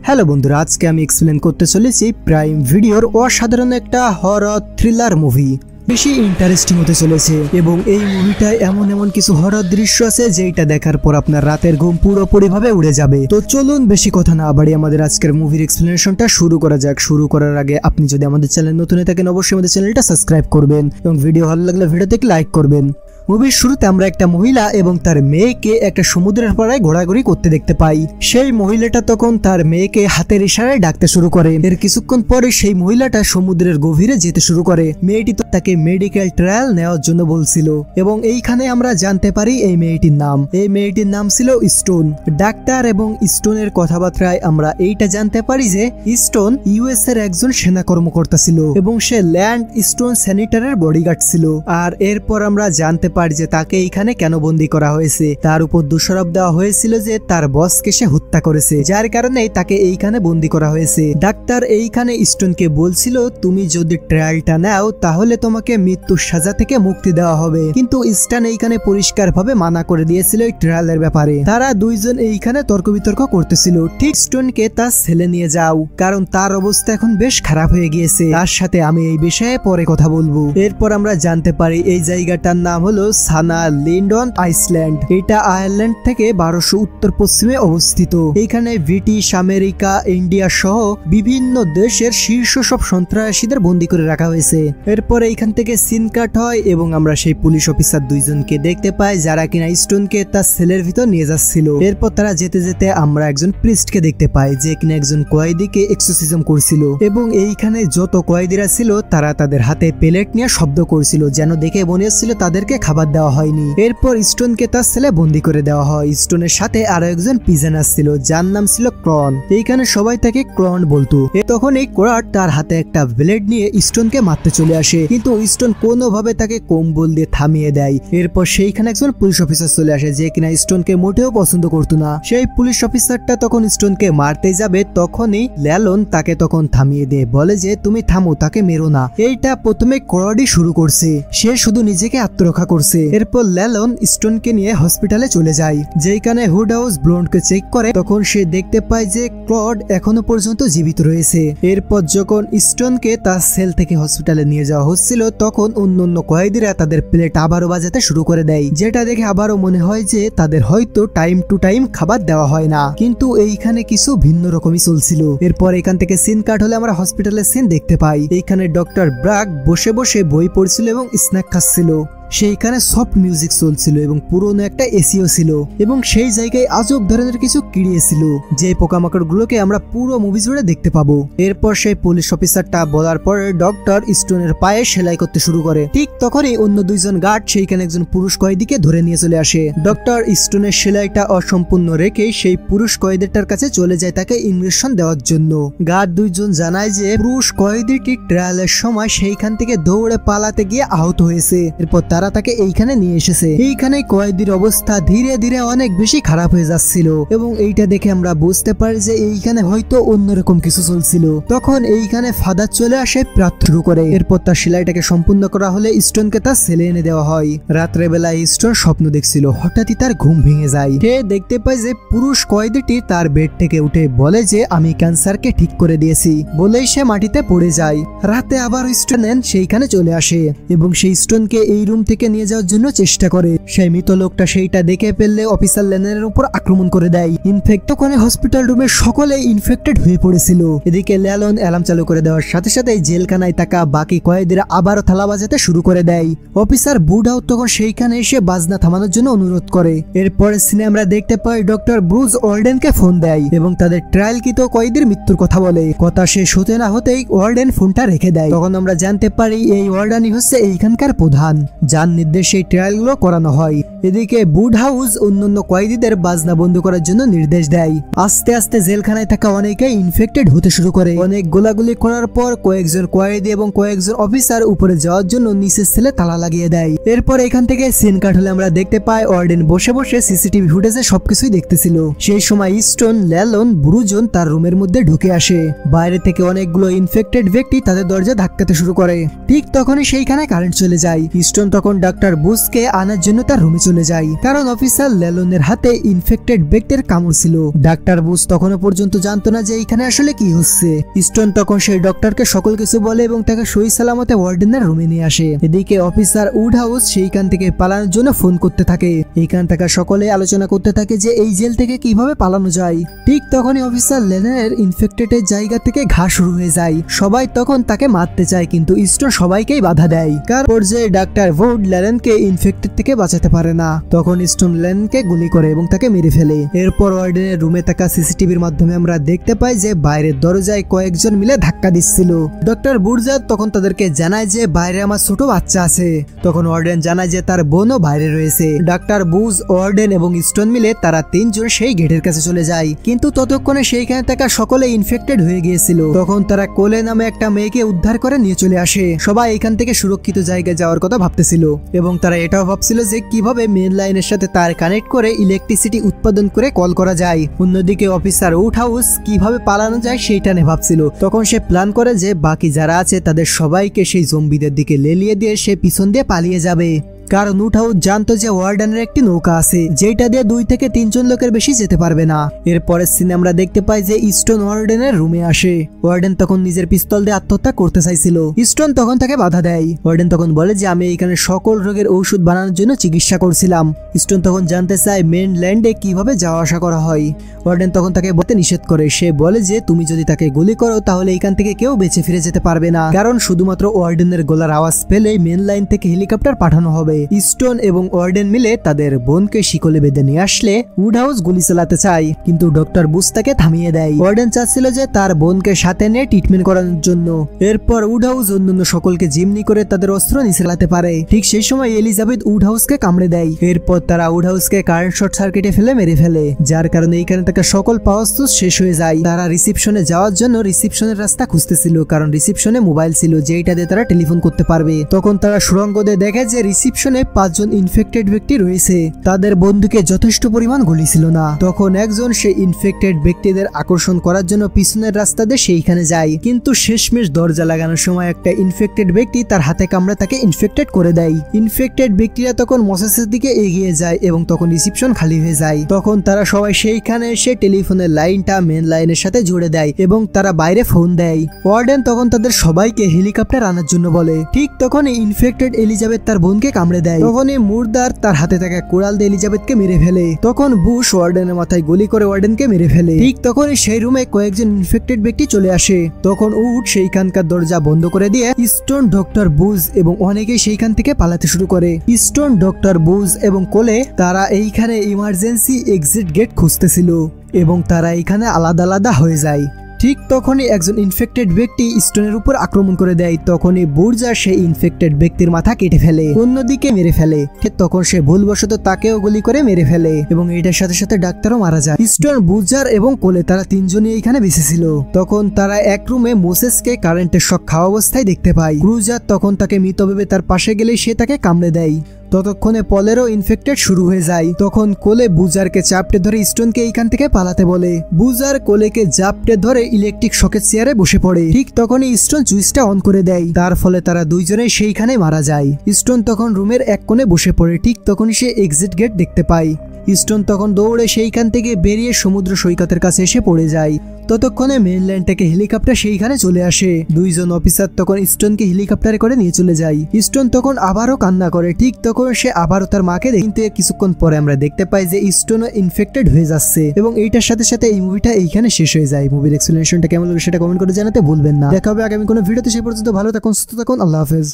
Hello বন্ধুরা, আজকে আমি এক্সপ্লেন করতে চলেছি প্রাইম ভিডিওর অসাধারণ একটা হরর থ্রিলার মুভি। বেশি ইন্টারেস্টিং হতে চলেছে এবং এই মুভিটায় এমন কিছু হরর দৃশ্য আছে যেটা দেখার পর আপনার রাতের ঘুম পুরোপুরিভাবে উড়ে যাবে। তো চলুন বেশি কথা না বাড়িয়ে আমাদের আজকের মুভির এক্সপ্লেনেশনটা শুরু করা যাক। শুরু করার আগে আপনি যদি আমাদের চ্যানেল নতুন হয়ে থাকেন অবশ্যই আমাদের চ্যানেলটা সাবস্ক্রাইব করবেন এবং ভিডিও ভালো লাগলে ভিডিওতে লাইক করবেন। মুভির শুরুতে আমরা একটা মহিলা এবং তার মেয়েকে একটা সমুদ্রের পাড়ায় ঘোরাঘুরি করতে দেখতে পাই। সেই মহিলাটা তখন তার মেয়েকে হাতের ইশারায় ডাকতে শুরু করে। এর কিছুক্ষণ পরে সেই মহিলাটা সমুদ্রের গভীরে যেতে শুরু করে। মেয়েটি তো তাকে মেডিকেল ট্রায়াল নেওয়ার জন্য বলছিল এবং এইখানে আমরা জানতে পারি এই মেয়েটির নাম ছিল স্টোন। ডাক্তার এবং স্টোনের কথাবার্তায় আমরা এইটা জানতে পারি যে স্টোন ইউএস এর একজন সেনা কর্মকর্তা ছিল এবং সে ল্যান্ড স্টোন স্যানিটারের বডিগার্ড ছিল। আর এরপর আমরা জানতে যে তাকে এইখানে কেন বন্দী করা হয়েছে, তার উপর দোষারোপ দেওয়া হয়েছিল যে তার বসকে সে হত্যা করেছে, যার কারণে তাকে এইখানে বন্দী করা হয়েছে। ডাক্তার এইখানে স্টোনকে বলছিল তুমি যদি ট্রায়ালটা নাও তাহলে তোমাকে মৃত্যুর সাজা থেকে মুক্তি দেওয়া হবে, কিন্তু স্টোন এইখানে পরিষ্কার ভাবে মানা করে দিয়েছিল এই ট্রায়ালের ব্যাপারে। তারা দুইজন এইখানে তর্ক বিতর্ক করতেছিল। ঠিক স্টোনকে তার ছেলে নিয়ে যাও, কারণ তার অবস্থা এখন বেশ খারাপ হয়ে গিয়েছে, তার সাথে আমি এই বিষয়ে পরে কথা বলবো। এরপর আমরা জানতে পারি এই জায়গাটার নাম হলো সানা লিন্ডন আইসল্যান্ড। এটা আয়ারল্যান্ড থেকে 1200 উত্তর পশ্চিমে অবস্থিত। এখানে ব্রিটিশ, আমেরিকা, ইন্ডিয়া সহ বিভিন্ন দেশের শীর্ষ সব সন্ত্রাসীদের বন্দী করে রাখা হয়েছে। এরপর এইখান থেকে সিন কাট হয় এবং আমরা সেই পুলিশ অফিসার দুইজনকে দেখতে পাই যারা কিনা স্টোনকে তার সেলের ভিতর নিয়ে যাচ্ছিল। এরপর তারা যেতে যেতে আমরা একজন প্রিস্টকে দেখতে পাই যে কিনা একজন কয়েদিকে এক্সোসিজম করছিল এবং এইখানে যত কয়েদিরা ছিল তারা তাদের হাতে প্লেট নিয়ে শব্দ করছিল, যেন দেখে মনে হচ্ছিল তাদেরকে খাবার দেওয়া হয়নি। এরপর স্টোনকে তার ছেলে বন্দী করে দেওয়া হয়। স্টোনের সাথে আরো একজন প্রিজনার ছিল যার নাম ছিল ক্রন। এইখানে সবাই তাকে ক্রন বলতো। তখন এই ক্রন তার হাতে একটা ব্লেড নিয়ে স্টোনকে মারতে চলে আসে, কিন্তু স্টোন কোনোভাবে তাকে কম্বল দিয়ে থামিয়ে দেয়। এরপর সেইখানে একজন পুলিশ অফিসার চলে আসে যে কিনা স্টোনকে মোটেও পছন্দ করতো না। সেই পুলিশ অফিসারটা তখন স্টোনকে মারতে যাবে, তখনই ল্যালন তাকে তখন থামিয়ে দেয়, বলে যে তুমি থামো, তাকে মেরো না। এইটা প্রথমে ক্রডই শুরু করছে, সে শুধু নিজেকে আত্মরক্ষা করছে। এরপর ল্যালন স্টোনকে নিয়ে হসপিটালে চলে যায়, যেখানে হুড হাউস ব্লন্ডকে চেক করে। তখন সে দেখতে পায় যে ক্লড এখনো পর্যন্ত জীবিত রয়েছে। এরপর যখন স্টোনকে তার সেল থেকে হসপিটালে নিয়ে যাওয়া হচ্ছিল তখন অন্যান্য কয়েদিরা তাদের প্লেট আবারও বাজাতে শুরু করে দেয়, যেটা দেখে আবারও মনে হয় যে তাদের হয়তো টাইম টু টাইম খাবার দেওয়া হয় না, কিন্তু এইখানে কিছু ভিন্ন রকমই চলছিল। এরপর এখান থেকে সিন কাট হলে আমরা হসপিটালের সিন দেখতে পাই। এইখানে ডক্টর ব্রাক বসে বসে বই পড়ছিল এবং স্ন্যাক খাচ্ছিল। সেইখানে সফট মিউজিক চলছিল এবং পুরনো একটা এসিও ছিল এবং সেই জায়গায় আজব ধরনের কিছু কিড়িয়ে ছিল, যে পোকামাকড় গুলোকে আমরা পুরো মুভি জুড়ে দেখতে পাবো। এরপর সেই পুলিশ অফিসারটা বলার পরে ডক্টর স্টোনের পায়ে সেলাই করতে শুরু করে। ঠিক তখনই অন্য দুইজন গার্ড সেইখানে একজন পুরুষ কয়েদিকে ধরে নিয়ে চলে আসে। ডক্টর স্টোনের সেলাইটা অসম্পূর্ণ রেখে সেই পুরুষ কয়েদিটার কাছে চলে যায় তাকে ইনজেকশন দেওয়ার জন্য। গার্ড দুইজন জানায় যে পুরুষ কয়েদিটি ট্রায়ালের সময় সেইখান থেকে দৌড়ে পালাতে গিয়ে আহত হয়েছে। এরপর তারা তাকে এইখানে নিয়ে এসেছে। এইখানে কয়েদির অবস্থা ধীরে ধীরে অনেক বেশি খারাপ হয়ে যাচ্ছিল এবং এইটা দেখে আমরা বুঝতে পারি যে এইখানে হয়তো অন্যরকম কিছু চলছিল। তখন এইখানে ফাদার চলে আসে প্রার্থনা শুরু করে। এরপর তার সেলাইটাকে সম্পূর্ণ করা হলে স্টোনকে তার সেলে এনে দেওয়া হয়। রাত্রে বেলায় স্টোন স্বপ্ন দেখছিল, হঠাৎই তার ঘুম ভেঙে যায়। সে দেখতে পায় যে পুরুষ কয়েদিটি তার বেড থেকে উঠে বলে যে আমি ক্যান্সারকে ঠিক করে দিয়েছি, বলেই সে মাটিতে পড়ে যায়। রাতে আবার স্টোন সেইখানে চলে আসে এবং সেই স্টোনকে এই রুম থেকে নিয়ে যাওয়ার জন্য চেষ্টা করে। সেই মৃত লোকটা সেইটা দেখে ফেললে অফিসার লেনের উপর আক্রমণ করে দেয়। ইনফেক্ট তখন হসপিটাল রুমে সকলেই ইনফেক্টেড হয়ে পড়েছিল। এদিকে ল্যালন অ্যালার্ম চালু করে দেওয়ার সাথে সাথে জেলখানায় থাকা বাকি কয়েদিরা আবারও থালা বাজাতে শুরু করে দেয়। অফিসার বুডাও তখন সেইখানে এসে বাজনা থামানোর জন্য অনুরোধ করে। এরপরে সিনে আমরা দেখতে পাই ডক্টর ব্রুস ওয়ার্ডেনকে ফোন দেয় এবং তাদের ট্রায়ালকৃত কয়েদির মৃত্যুর কথা বলে। কথা শেষ হতে না হতেই ওয়ার্ডেন ফোনটা রেখে দেয়। তখন আমরা জানতে পারি এই ওয়ার্ডেনই হচ্ছে এইখানকার প্রধান, যার নির্দেশে ট্রায়ালগুলো করানো হয়। এদিকে বুড হাউস অন্যান্য কয়েদিদের বাজনা বন্ধ করার জন্য নির্দেশ দেয়। আস্তে আস্তে জেলখানায় থাকা অনেকেই ইনফেক্টেড হতে শুরু করে। অনেক গোলাগুলি করার পর কয়েকজন কয়েদি এবং কয়েকজন অফিসার উপরে যাওয়ার জন্য নিচের সেলে তালা লাগিয়ে দেয়। এরপর এখান থেকে সিন কাট হলে আমরা দেখতে পাই ওয়ার্ডেন বসে বসে সিসিটিভি ফুটেজে সবকিছুই দেখতেছিল। সেই সময় স্টোন, ল্যালন, ব্রুজন তার রুমের মধ্যে ঢুকে আসে। বাইরে থেকে অনেকগুলো ইনফেক্টেড ব্যক্তি তাদের দরজা ধাক্কাতে শুরু করে। ঠিক তখনই সেইখানে কারেন্ট চলে যায়। স্টোন তখন তখন ডাক্তার বুসকে আনার জন্য তার রুমে চলে যায়, কারণ অফিসার লেলনের হাতে ইনফেক্টেড ব্যক্তির কামড় ছিল। ডাক্তার বুস তখনও পর্যন্ত জানতো না যে এখানে আসলে কি হচ্ছে। স্টোন তখন সেই ডক্টরকে সকল কিছু বলে এবং তাকে সহি সালামতে ওয়ার্ডেনের রুমে নিয়ে আসে। এদিকে অফিসার উডহাউস সেইখান থেকে পালানোর জন্য ফোন করতে থাকে। এইখান থেকে সকলে আলোচনা করতে থাকে যে এই জেল থেকে কিভাবে পালানো যায়। ঠিক তখনই অফিসার লেলনের ইনফেক্টেড জায়গা থেকে ঘা শুরু হয়ে যায়। সবাই তখন তাকে মারতে চায়, কিন্তু স্টোন সবাইকেই বাধা দেয়। কার পর্যায়ে ডাক্তার ভুড লেলনকে ইনফেক্টেড থেকে বাঁচাতে পারে না। তখন স্টোন লেলনকে গুলি করে এবং তাকে মেরে ফেলে। এরপর ওয়ার্ডেনের রুমে থাকা সিসিটিভির মাধ্যমে আমরা দেখতে পাই যে বাইরের দরজায় কয়েকজন মিলে ধাক্কা দিচ্ছিল। ডক্টর বুর্জার তখন তাদেরকে জানায় যে বাইরে আমার ছোট বাচ্চা আছে। তখন ওয়ার্ডেন জানায় যে তার বোনও বাইরে রয়েছে। ডাক্তার বুজ, ওয়ার্ডেন এবং স্টোন মিলে তারা তিনজন সেই গেটের কাছে চলে যায়, কিন্তু ততক্ষণে সেইখানে থাকা সকলে ইনফেক্টেড হয়ে গিয়েছিল। তখন তারা কোলে নামে একটা মেয়েকে উদ্ধার করে নিয়ে চলে আসে। সবাই এখান থেকে সুরক্ষিত জায়গায় যাওয়ার কথা ভাবতেছিল এবং তারা এটাও ভাবছিল যে কিভাবে মেন লাইনের সাথে তার কানেক্ট করে ইলেকট্রিসিটি উৎপাদন করে কল করা যায়। অন্যদিকে অফিসার উডহাউস কিভাবে পালানো যায় সেইটা নিয়ে ভাবছিল। তখন সে প্ল্যান করে যে বাকি যারা আছে তাদের সবাইকে সেই জম্বিদের দিকে লেলিয়ে দিয়ে সে পিছন দিয়ে পালিয়ে যাবে, কারণ উডহাউস জানতো যে ওয়ার্ডেনের একটি নৌকা আছে যেটা দিয়ে 2 থেকে 3 জন লোকের বেশি যেতে পারবে না। এরপরের সিনে আমরা দেখতে পাই যে স্টোন ওয়ার্ডেনের রুমে আসে। ওয়ার্ডেন তখন নিজের পিস্তল দিয়ে আত্মহত্যা করতে চাইছিল। স্টোন তখন তাকে বাধা দেয়। ওয়ার্ডেন তখন বলে যে আমি এখানে সকল রোগের ঔষধ বানানোর জন্য চিকিৎসা করছিলাম। স্টোন তখন জানতে চায় মেন ল্যান্ডে কিভাবে যাওয়া আসা করা হয়। ওয়ার্ডেন তখন তাকে বলতে নিষেধ করে। সে বলে যে তুমি যদি তাকে গুলি করো তাহলে এখান থেকে কেউ বেঁচে ফিরে যেতে পারবে না, কারণ শুধুমাত্র ওয়ার্ডেনের গলার আওয়াজ পেলে মেন লাইন থেকে হেলিকপ্টার পাঠানো হবে। স্টোন এবং ওয়ার্ডেন মিলে তাদের বোনকে শিকলে বেঁধে নিয়ে আসলে উডহাউস গুলি চালাতে চায়, কিন্তু ডক্টর বুস তাকে থামিয়ে দেয়। ওয়ার্ডেন চাচ্ছিল যে তার বোনকে সাথে নিয়ে ট্রিটমেন্ট করানোর জন্য। এরপর উডহাউস অন্যান্য সকলকে জিম্নি করে তাদের অস্ত্র নিচে ফেলাতে পারে। ঠিক সেই সময় এলিজাবেথ উডহাউসকে কামড়ে দেয়। এরপর তারা উডহাউসকে কারেন্ট শর্ট সার্কিটে ফেলে মেরে ফেলে, যার কারণে এইখানে থাকা সকল পাওয়ার সোর্স শেষ হয়ে যায়। তারা রিসিপশনে যাওয়ার জন্য রিসিপশনের রাস্তা খুঁজতেছিল, কারণ রিসিপশনে মোবাইল ছিল যেটা দিয়ে তারা টেলিফোন করতে পারবে। তখন তারা সুড়ঙ্গ দিয়ে দেখে যে রিসিপশনে 5 জন ইনফেক্টেড ব্যক্তি রয়েছে। তাদের বন্দুকে যথেষ্ট পরিমাণ গুলি ছিল না। তখন একজন সেই ইনফেক্টেড ব্যক্তিদের আকর্ষণ করার জন্য পিছনের রাস্তা দিয়ে সেইখানে যায়, কিন্তু শেষমেশ দরজা লাগানোর সময় একটা ইনফেক্টেড ব্যক্তি তার হাতে কামড়ে তাকে ইনফেক্টেড করে দেয়। ইনফেক্টেড ব্যক্তিরা তখন মসেসের দিকে এগিয়ে যায় এবং তখন রিসিপশন খালি হয়ে যায়। তখন তারা সবাই সেইখানে এসে টেলিফোনের লাইনটা মেন লাইনের সাথে জুড়ে দেয় এবং তারা বাইরে ফোন দেয়। ওয়ার্ডেন তখন তাদের সবাইকে হেলিকপ্টার আনার জন্য বলে। ঠিক তখনই ইনফেক্টেড এলিজাবেথ তার বোনকে কামড়ে দেয়। তখনই মুর্দার তার হাতে থাকা কোড়াল দিয়ে এলিজাবেথকে মেরে ফেলে। তখন বুশ ওয়ার্ডেনের মাথায় গুলি করে ওয়ার্ডেনকে মেরে ফেলে। ঠিক তখনই সেই রুমে কয়েকজন ইনফেক্টেড ব্যক্তি চলে আসে। তখন উড সেইখানকার দরজা বন্ধ করে দিয়ে স্টোন, ডক্টর বুজ এবং অনেকেই সেইখান থেকে পালাতে শুরু করে। স্টোন, ডক্টর বুজ এবং কোলে তারা এইখানে ইমার্জেন্সি এক্সিট গেট খুঁজতেছিল এবং তারা এইখানে আলাদা আলাদা হয়ে যায়। ঠিক তখনই একজন ইনফেক্টেড ব্যক্তি স্টোনের উপর আক্রমণ করে দেয়। তখনই বুর্জা সেই ইনফেক্টেড ব্যক্তির মাথা কেটে ফেলে, অন্যদিকে মেরে ফেলে। তখন সে ভুলবশত তাকেও গুলি করে মেরে ফেলে এবং এটার সাথে সাথে ডাক্তারও মারা যায়। স্টোন, বুর্জার এবং কোলে তারা তিনজনই এখানে বেঁচে ছিল। তখন তারা এক রুমে মোসেসকে কারেন্টের শক খাওয়া অবস্থায় দেখতে পায়। ক্রুজার তখন তাকে মৃত ভেবে তার পাশে গেলে সে তাকে কামড়ে দেয়। ততক্ষণে পলেরও ইনফেক্টেড শুরু হয়ে যায়। তখন কোলে বুজারকে চাপটে ধরে স্টোনকে এইখান থেকে পালাতে বলে। বুজার কোলেকে জাপটে ধরে ইলেকট্রিক শকের চেয়ারে বসে পড়ে। ঠিক তখনই স্টোন সুইচটা অন করে দেয়, তার ফলে তারা দুইজনেই সেইখানে মারা যায়। স্টোন তখন রুমের এক কোণে বসে পড়ে। ঠিক তখনই সে এক্সিট গেট দেখতে পায়। স্টোন তখন দৌড়ে সেইখান থেকে বেরিয়ে সমুদ্র সৈকতের কাছে এসে পড়ে যায়। ততক্ষণে মেনল্যান্ড থেকে হেলিকপ্টার সেইখানে চলে আসে। দুইজন অফিসার তখন স্টোনকে হেলিকপ্টারে করে নিয়ে চলে যায়। স্টোন তখন আবারও কান্না করে। ঠিক তখন সে আবারও তার মাকে দেখতে কিছুক্ষণ পরে আমরা দেখতে পাই যে স্টোনও ইনফেক্টেড হয়ে যাচ্ছে এবং এইটার সাথে সাথে এই মুভিটা এইখানে শেষ হয়ে যায়। মুভির এক্সপ্লেনেশনটা কেমন লাগে সেটা কমেন্ট করে জানাতে ভুলবেন না। দেখা হবে আগামী কোনো ভিডিওতে। সেই পর্যন্ত ভালো থাকুন, সুস্থ থাকুন, আল্লাহ হাফেজ।